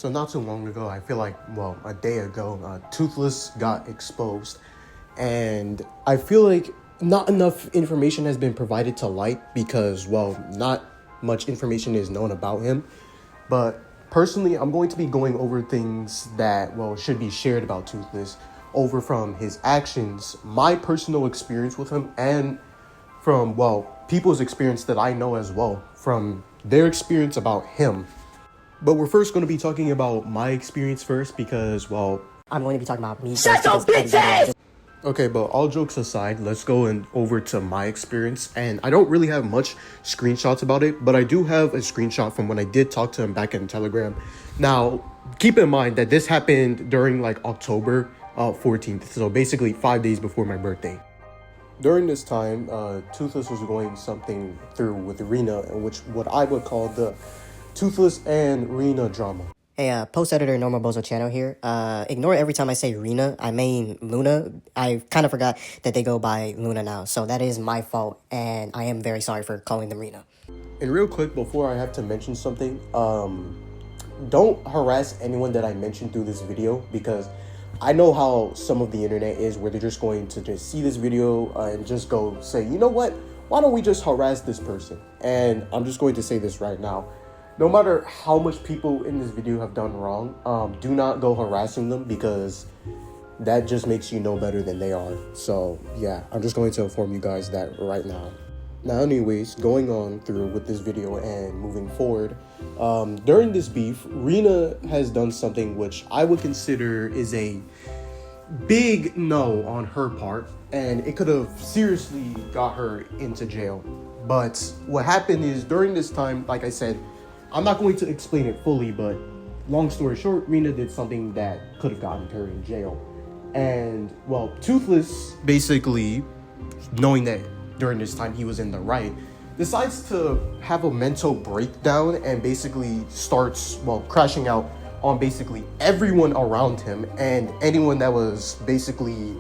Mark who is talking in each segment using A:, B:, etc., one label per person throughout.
A: So not too long ago, I feel like, well, a day ago, Toothless got exposed. And I feel like not enough information has been provided to light because, well, not much information is known about him. But personally, I'm going to be going over things that, well, should be shared about Toothless, over from his actions, my personal experience with him, and from, well, people's experience that I know as well, from their experience about him. But we're first going to be talking about my experience first because, well,
B: I'm going to be talking about me.
C: Shut your bitches!
A: okay, but all jokes aside, let's go over to my experience. And I don't really have much screenshots about it, but I do have a screenshot from when I did talk to him back in Telegram. Now, keep in mind that this happened during like October 14th, so basically 5 days before my birthday. During this time, Toothless was going something through with Rena, which what I would call the Toothless and Rena drama.
B: Hey, post editor Normal Bozo channel here. Ignore every time I say Rena. I mean Luna. I kind of forgot that they go by Luna now, so that is my fault, and I am very sorry for calling them Rena.
A: And real quick, before I have to mention something, don't harass anyone that I mentioned through this video, because I know how some of the internet is, where they're just going to just see this video and just go say, you know what, why don't we just harass this person? And I'm just going to say this right now. No matter how much people in this video have done wrong, do not go harassing them, because that just makes you know better than they are. So yeah, I'm just going to inform you guys that right now. Now anyways, going on through with this video and moving forward, during this beef, Rena has done something which I would consider is a big no on her part, and it could have seriously got her into jail. But what happened is, during this time, like I said, I'm not going to explain it fully, but long story short, Rena did something that could have gotten her in jail. And, well, Toothless, basically, knowing that during this time he was in the right, decides to have a mental breakdown and basically starts, well, crashing out on basically everyone around him and anyone that was basically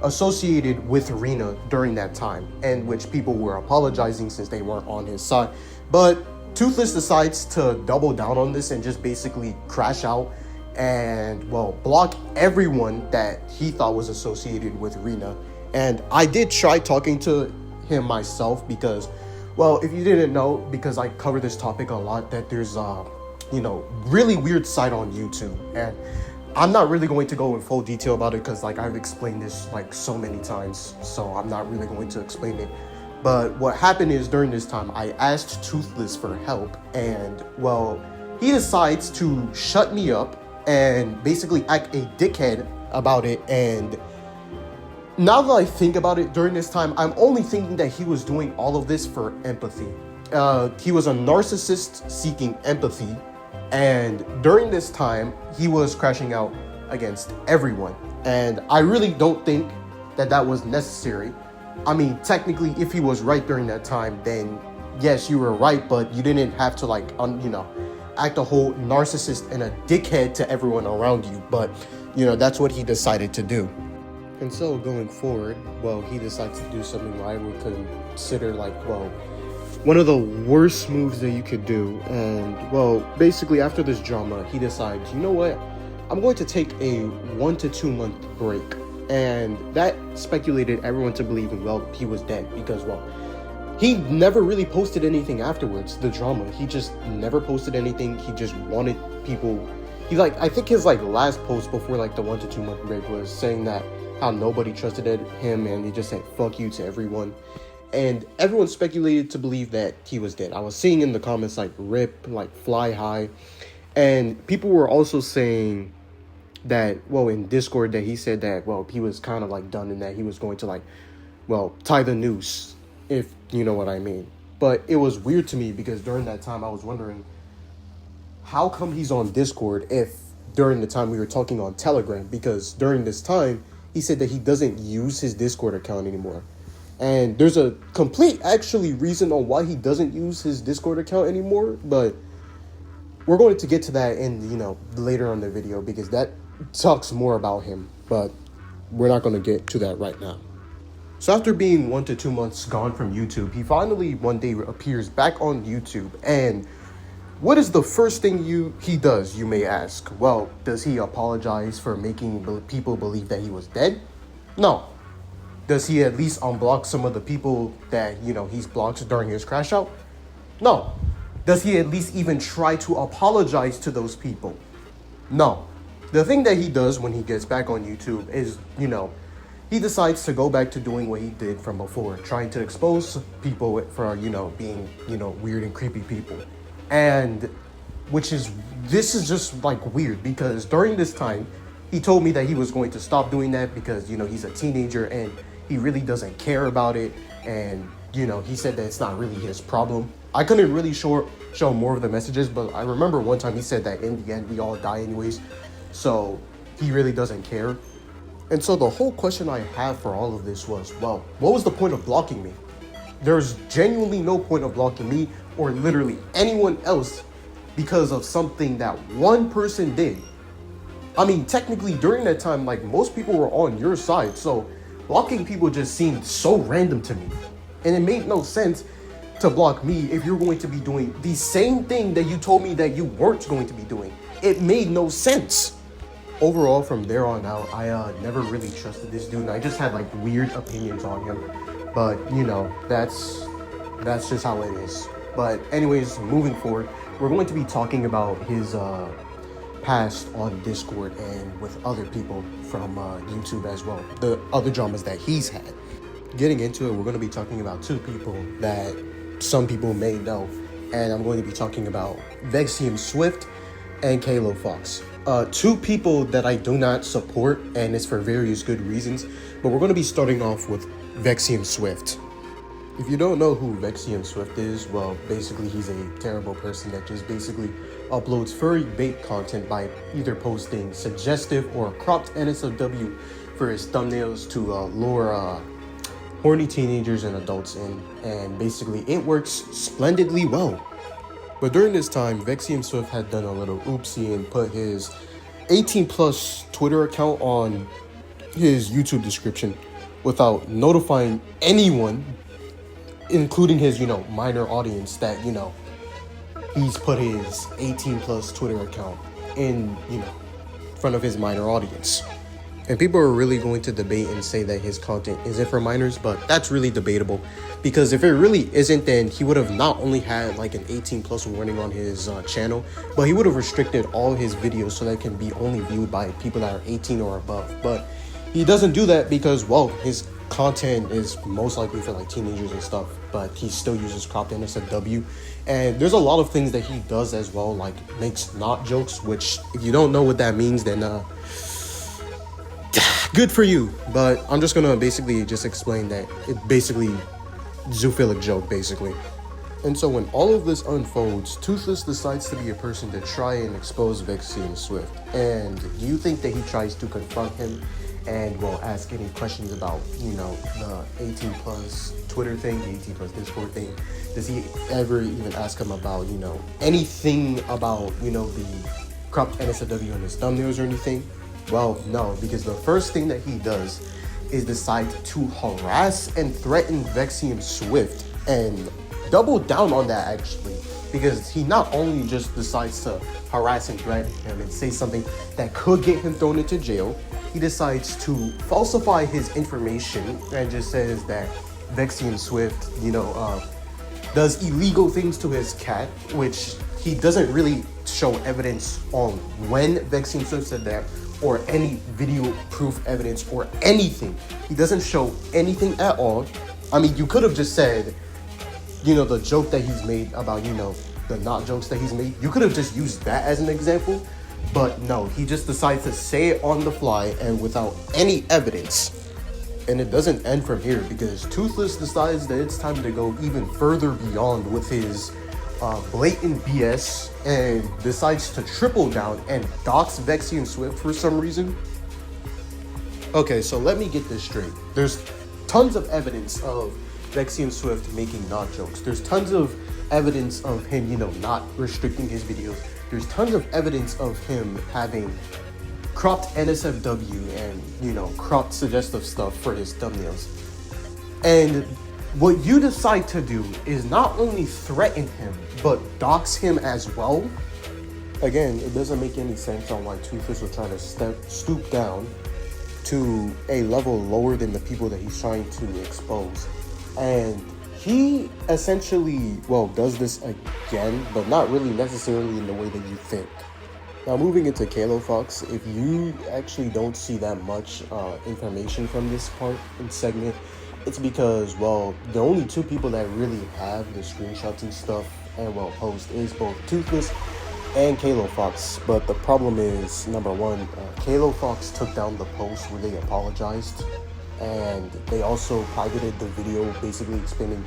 A: associated with Rena during that time, and which people were apologizing since they weren't on his side. But Toothless decides to double down on this and just basically crash out and, well, block everyone that he thought was associated with Rena. And I did try talking to him myself because, well, if you didn't know, because I cover this topic a lot, that there's really weird site on YouTube. And I'm not really going to go in full detail about it because, like, I've explained this like so many times, so I'm not really going to explain it. But what happened is, during this time, I asked Toothless for help, and, well, he decides to shut me up and basically act a dickhead about it. And now that I think about it, during this time, I'm only thinking that he was doing all of this for empathy. He was a narcissist seeking empathy, and during this time, he was crashing out against everyone. And I really don't think that that was necessary. I mean, technically, if he was right during that time, then yes, you were right, but you didn't have to, like, act a whole narcissist and a dickhead to everyone around you. But, that's what he decided to do. And so going forward, well, he decides to do something I would consider, like, well, one of the worst moves that you could do. And, well, basically after this drama, he decides, you know what, I'm going to take a 1 to 2 month break. And that speculated everyone to believe, well, he was dead, because, well, he never really posted anything afterwards, the drama. He just never posted anything. He just wanted people, I think his, last post before, the 1 to 2 month break was saying that how nobody trusted him, and he just said, fuck you to everyone. And everyone speculated to believe that he was dead. I was seeing in the comments, rip, fly high. And people were also saying that, well, in Discord, that he said that, well, he was kind of done, and that he was going to tie the noose, if you know what I mean. But it was weird to me, because during that time I was wondering, how come he's on Discord if during the time we were talking on Telegram? Because during this time he said that he doesn't use his Discord account anymore. And there's a complete reason on why he doesn't use his Discord account anymore, but we're going to get to that in later on the video, because that talks more about him, but we're not going to get to that right now. So after being 1 to 2 months gone from YouTube, he finally one day appears back on YouTube, and What is the first thing he does, you may ask? Well, does he apologize for making people believe that he was dead? No. Does he at least unblock some of the people that, he's blocked during his crash out? No. Does he at least even try to apologize to those people? No. The thing that he does when he gets back on YouTube is, he decides to go back to doing what he did from before, trying to expose people for, being, weird and creepy people. And this is just like weird because during this time, he told me that he was going to stop doing that because, he's a teenager and he really doesn't care about it. And, he said that it's not really his problem. I couldn't really show more of the messages, but I remember one time he said that in the end, we all die anyways. So he really doesn't care. And so the whole question I have for all of this was, well, what was the point of blocking me? There's genuinely no point of blocking me or literally anyone else because of something that one person did. I mean, technically during that time, like most people were on your side. So blocking people just seemed so random to me. And it made no sense to block me if you're going to be doing the same thing that you told me that you weren't going to be doing. It made no sense. Overall, from there on out, I never really trusted this dude, and I just had like weird opinions on him. But that's just how it is. But anyways, moving forward, we're going to be talking about his past on Discord and with other people from YouTube as well. The other dramas that he's had. Getting into it, we're going to be talking about two people that some people may know, and I'm going to be talking about Vexium Swift and Kalo Fox. Two people that I do not support, and it's for various good reasons, but we're going to be starting off with Vexium Swift. If you don't know who Vexium Swift is, well, basically he's a terrible person that just basically uploads furry bait content by either posting suggestive or cropped NSFW for his thumbnails to lure horny teenagers and adults in, and basically it works splendidly well. But during this time, Vexium Swift had done a little oopsie and put his 18 plus Twitter account on his YouTube description without notifying anyone, including his, minor audience, that, he's put his 18 plus Twitter account in, front of his minor audience. And people are really going to debate and say that his content isn't for minors, but that's really debatable. Because if it really isn't, then he would have not only had like an 18 plus warning on his channel, but he would have restricted all his videos so that it can be only viewed by people that are 18 or above. But he doesn't do that because, well, his content is most likely for like teenagers and stuff, but he still uses cropped NSFW. And there's a lot of things that he does as well, like makes not jokes, which if you don't know what that means, then good for you. But I'm just gonna basically just explain that it basically zoophilic joke basically. And so when all of this unfolds, Toothless decides to be a person to try and expose Vexium Swift. And do you think that he tries to confront him and will ask any questions about, the 18 plus Twitter thing, the 18 plus Discord thing? Does he ever even ask him about, anything about, the cropped NSFW on his thumbnails or anything? Well, no, because the first thing that he does is decide to harass and threaten Vexium Swift, and double down on that actually, because he not only just decides to harass and threaten him and say something that could get him thrown into jail, he decides to falsify his information and just says that Vexium Swift, does illegal things to his cat, which he doesn't really show evidence on when Vexium Swift said that, or any video proof evidence or anything. He doesn't show anything at all. I mean, you could have just said, the joke that he's made about, the not jokes that he's made. You could have just used that as an example, but no, he just decides to say it on the fly and without any evidence. And it doesn't end from here because Toothless decides that it's time to go even further beyond with his blatant BS and decides to triple down and dox Vexium Swift for some reason. Okay, so let me get this straight. There's tons of evidence of Vexium Swift making not jokes. There's tons of evidence of him, not restricting his videos. There's tons of evidence of him having cropped NSFW and, cropped suggestive stuff for his thumbnails. And what you decide to do is not only threaten him, but dox him as well. Again, it doesn't make any sense on why Toothless would try to stoop down to a level lower than the people that he's trying to expose. And he essentially, well, does this again, but not really necessarily in the way that you think. Now, moving into Kalo Fox, if you actually don't see that much information from this part and segment, it's because, well, the only two people that really have the screenshots and stuff and, well, post is both Toothless and Kalo Fox. But the problem is, number one, Kalo Fox took down the post where they apologized, and they also privated the video basically explaining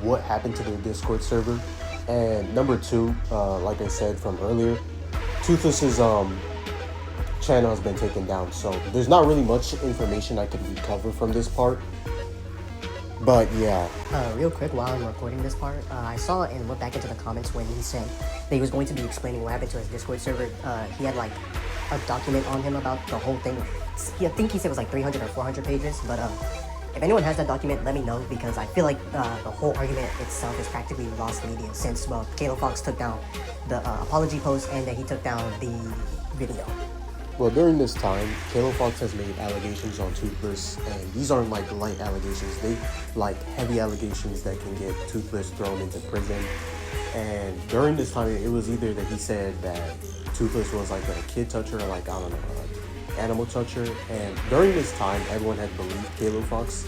A: what happened to their Discord server. And number two, like I said from earlier, Toothless's channel has been taken down, so there's not really much information I can recover from this part. But yeah.
B: Real quick, while I'm recording this part, I saw and went back into the comments when he said that he was going to be explaining what happened to his Discord server. He had like a document on him about the whole thing. I think he said it was like 300 or 400 pages, but if anyone has that document, let me know, because I feel like the whole argument itself is practically lost media since, well, Kalo Fox took down the apology post and then he took down the video.
A: Well, during this time, Kalo Fox has made allegations on Toothless, and these aren't like light allegations. They like heavy allegations that can get Toothless thrown into prison. And during this time, it was either that he said that Toothless was like a kid toucher, or like, I don't know, like animal toucher. And during this time, everyone had believed Kalo Fox.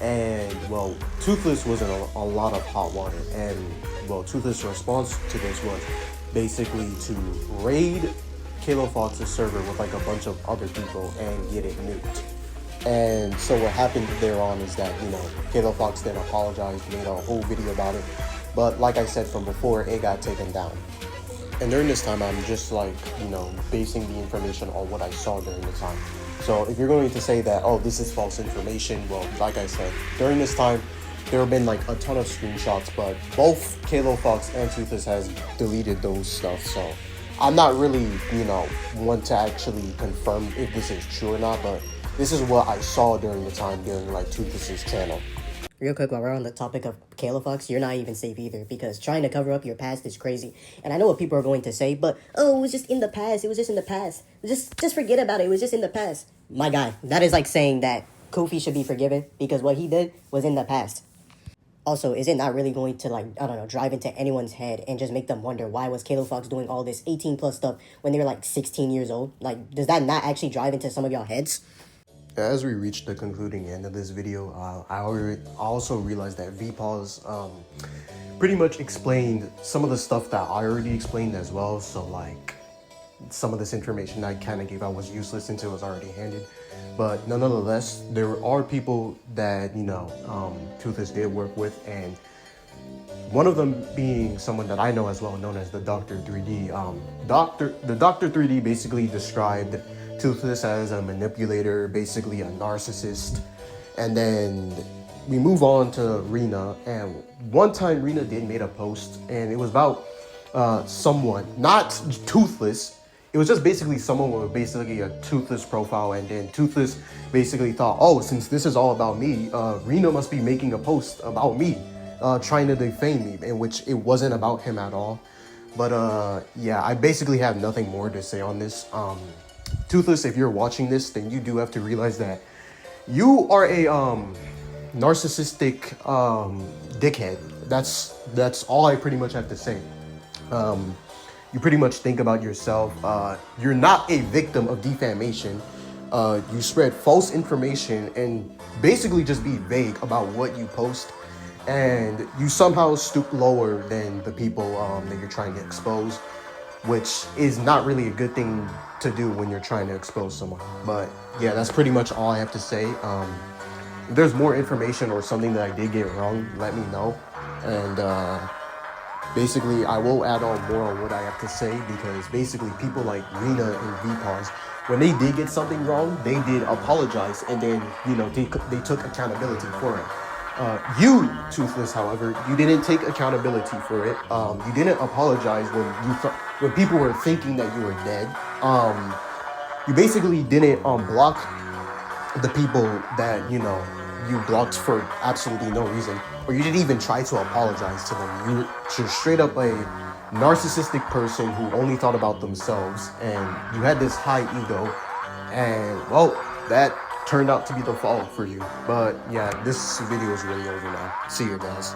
A: And, well, Toothless was in a lot of hot water. And, well, Toothless' response to this was basically to raid Kalo Fox's server with like a bunch of other people and get it nuked. And so what happened thereon is that, you know, Kalo Fox then apologized, made a whole video about it. But like I said from before, it got taken down. And during this time, I'm just like, you know, basing the information on what I saw during the time. So if you're going to say that, oh, this is false information, well, like I said, during this time, there have been like a ton of screenshots, but both Kalo Fox and Toothless has deleted those stuff. So I'm not really, you know, one to actually confirm if this is true or not, but this is what I saw during the time during like Toothless's channel.
B: Real quick, while we're on the topic of Kalo Fox, you're not even safe either, because trying to cover up your past is crazy. And I know what people are going to say, but, oh, it was just in the past. It was just in the past. Just forget about it. It was just in the past. My guy, that is like saying that Kofi should be forgiven because what he did was in the past. Also, is it not really going to, like, I don't know, drive into anyone's head and just make them wonder why was Kalo Fox doing all this 18 plus stuff when they were like 16 years old? Like, does that not actually drive into some of y'all heads?
A: As we reach the concluding end of this video, I also realized that VPause pretty much explained some of the stuff that I already explained as well. So like some of this information I kind of gave out was useless since it was already handed. But nonetheless, there are people that, you know, Toothless did work with, and one of them being someone that I know as well, known as the Dr. 3D. The Dr. 3D basically described Toothless as a manipulator, basically a narcissist. And then we move on to Rena, and one time Rena did made a post, and it was about someone, not Toothless. It was just basically someone with basically a Toothless profile, and then Toothless basically thought, oh, since this is all about me, Rena must be making a post about me, trying to defame me, in which it wasn't about him at all. But yeah, I basically have nothing more to say on this. Toothless, if you're watching this, then you do have to realize that you are a narcissistic dickhead. That's all I pretty much have to say. You pretty much think about yourself. You're not a victim of defamation. You spread false information and basically just be vague about what you post. And you somehow stoop lower than the people that you're trying to expose, which is not really a good thing to do when you're trying to expose someone. But yeah, that's pretty much all I have to say. If there's more information or something that I did get wrong, let me know. And basically, I will add on more on what I have to say, because basically people like Rena and VPause, when they did get something wrong, they did apologize, and then, you know, they took accountability for it. You, Toothless, however, you didn't take accountability for it. You didn't apologize when people were thinking that you were dead. You basically didn't block the people that, you know, you blocked for absolutely no reason, or you didn't even try to apologize to them. You're straight up a narcissistic person who only thought about themselves, and you had this high ego, and well, that turned out to be the fall for you. But yeah, this video is really over now. See you guys.